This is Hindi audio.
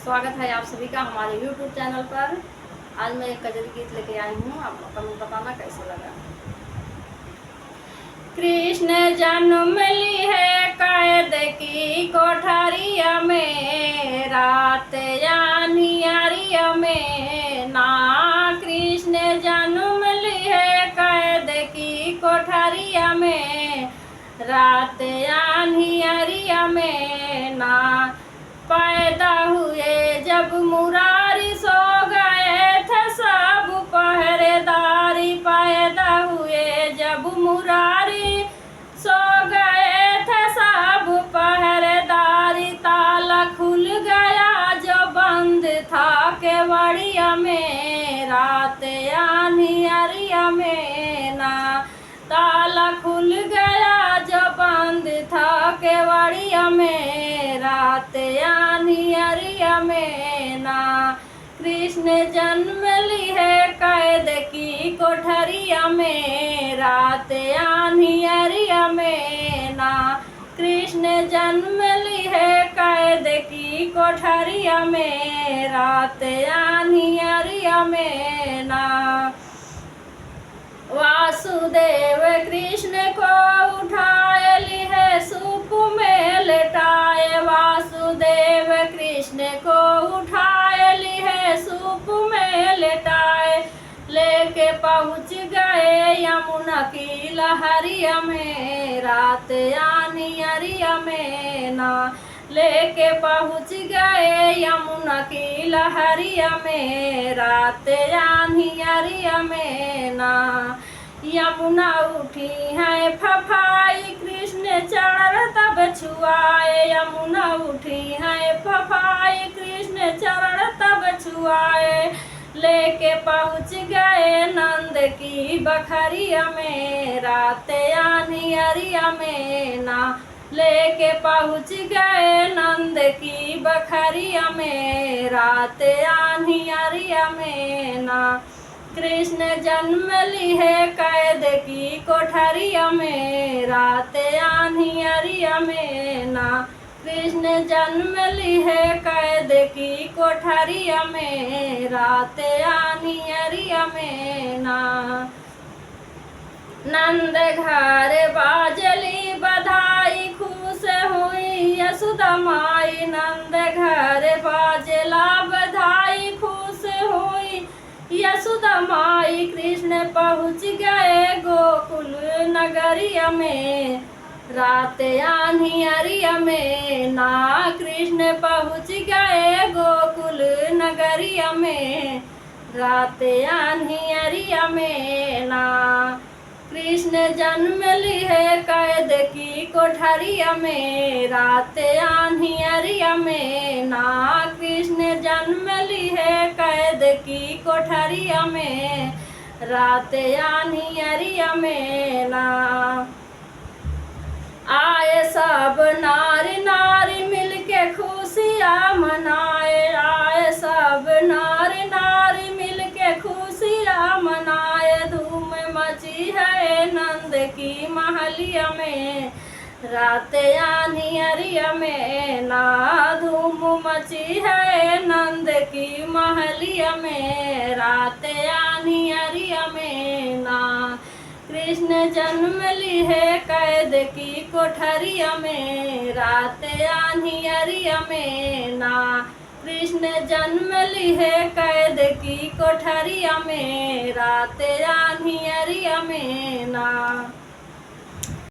स्वागत है आप सभी का हमारे YouTube चैनल पर। आज मैं एक गजल गीत लेके आई हूँ, आप कमेंट बताना कैसे लगा। कृष्ण जन्म ली है कैद की कोठरिया में, रात यानियारिया में ना। कृष्ण जन्म ली है कैद की कोठरिया में, रात यानियारिया में ना। पैदा हुए जब मुरारी, सो गए थे सब पहरेदारी। पैदा हुए जब मुरारी, सो गए थे सब पहरेदारी। ताला खुल गया जो बंद था केवड़िया में, रात यानियारिया में ना। ताला खुल गया जो बंद था केवड़िया में, रात यानियारिया में ना। कृष्ण जन्म ली है कैद की कोठरिया में, रात यानियारिया में ना। कृष्ण जन्म ली है कैद की कोठरिया में, रात यानियारिया में ना। वासुदेव कृष्ण को उठाए ली है सूप में लेटाए। वासुदेव कृष्ण को उठाए ली है सूप में लेटाए। लेके पहुँच गए यमुना की लहरिया में, रात यानियारिया में ना। लेके पहुँच गए यमुना की लहरिया में, रात यानियारिया में ना। यमुना उठी है फफाई, कृष्ण चरण तब छुआए। यमुना उठी है फफाई, कृष्ण चरण तब छुआए। लेके पहुँच गए नंद की बखरिया में, रात यानियारिया में ना। लेके पहुँच गए नंद की बखरिया में, रात यानियारिया में ना। कृष्ण जन्म ली है कैद की कोठरिया में, रात यानियारिया में ना। कृष्ण जन्म ली है कैद की कोठरिया में, रात यानियारिया में ना। नंद घर बाजली बधाई, खुश हुई यशोदा माई। नंद घर बाजला बधाई, खुश हुई यशोदा माई। कृष्ण पहुँच गए गोकुल नगरिया में, रात यानियारिया में ना। कृष्ण पहुँच गए गोकुल नगरिया में, रात यानियारिया में ना। कृष्ण जन्म ली है कैद की कोठरिया में, रात यानियारिया में ना। कृष्ण जन्म ली है कैद की कोठरिया में, रात यानियारिया में ना। आए सब नारी नारी मिलके खुशियाँ मनाए। आए सब नारी नारी मिलके खुशियाँ मनाए। धूम मची है नंद की महलिया में, रात यानियारिया में ना। धूम मची है नंद की महलिया में, रात यानियारिया में ना। कृष्ण जन्म ली है कैद की कोठरिया में, रात यानियारिया में ना। कृष्ण जन्म ली है कैद की कोठरिया में, रात यानियारिया में ना।